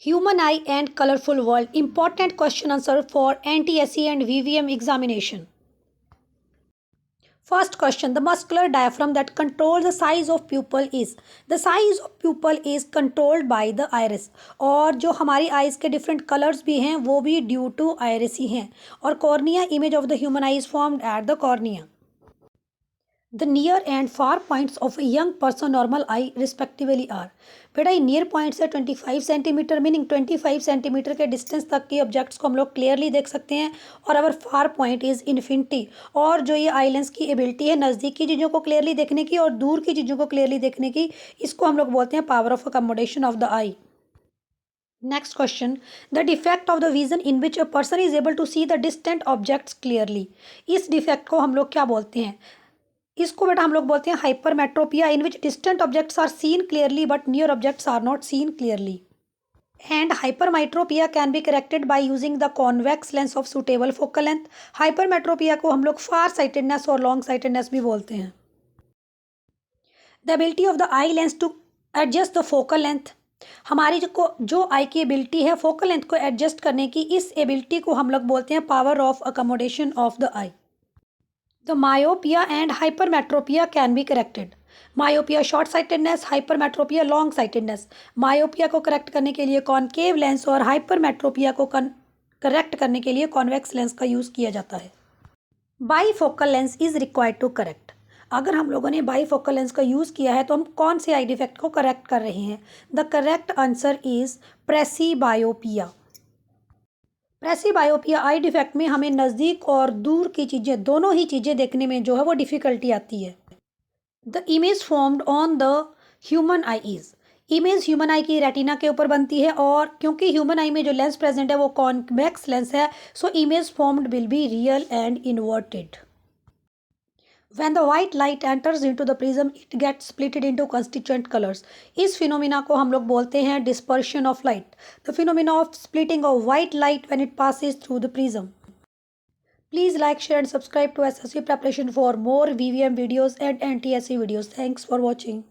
Human eye and colorful world. Important question answer for NTSE and VVM examination. First question, the muscular diaphragm that controls the size of pupil is. The size of pupil is controlled by the iris. और जो हमारी eyes के different colours भी हैं वो भी due to iris ही हैं. और cornea, image of the human I is formed at the cornea. The near and far points of a young person normal eye respectively are. बेटा ये नियर पॉइंट से 25 centimetre meaning 25 centimetre के distance तक के objects को हम लोग clearly देख सकते हैं. और अवर फार पॉइंट इज़ इन्फिनिटी. और जो ये आई लेंस की एबिलिटी है नज़दीक की चीज़ों को क्लियरली देखने की और दूर की चीज़ों को क्लियरली देखने की, इसको हम लोग बोलते हैं power of accommodation of the I. Next question, the defect of the vision in which a person is able to see the distant objects clearly. इस डिफेक्ट को हम लोग क्या बोलते हैं? इसको बेटा हम लोग बोलते हैं hypermetropia, in which distant objects are seen clearly but near objects are not seen clearly. And hypermetropia can be corrected by using the convex lens of suitable focal length. Hypermetropia को हम लोग फार साइटेडनेस और long sightedness भी बोलते हैं. The ability of the eye lens to adjust the focal length. हमारी जो आई की एबिलिटी है फोकल लेंथ को एडजस्ट करने की, इस एबिलिटी को हम लोग बोलते हैं power of accommodation of the I. The myopia and hypermetropia can be corrected. Myopia short sightedness, hypermetropia long sightedness. Myopia को करेक्ट करने के लिए कॉनकेव लेंस और हाइपरमेट्रोपिया को करेक्ट करने के लिए कॉन्वेक्स लेंस का यूज़ किया जाता है. Bifocal lens is required to correct. अगर हम लोगों ने बाईफोकल लेंस का यूज़ किया है तो हम कौन से आई डिफेक्ट को करेक्ट कर रहे हैं? The correct answer is presbyopia. Presbyopia eye defect में हमें नज़दीक और दूर की चीज़ें, दोनों ही चीज़ें देखने में जो है वो डिफ़िकल्टी आती है. The image formed on the human I is. Image human आई की रेटिना के ऊपर बनती है और क्योंकि ह्यूमन आई में जो लेंस प्रेजेंट है वो कॉन्वेक्स लेंस है, so image formed will be real and inverted. When the white light enters into the prism, it gets split into constituent colors. इस फिनोमिना को हम लोग बोलते हैं dispersion of light. The phenomena of splitting of white light when it passes through the prism. Please like, share and subscribe to SSC preparation for more VVM videos and NTSE videos. Thanks for watching.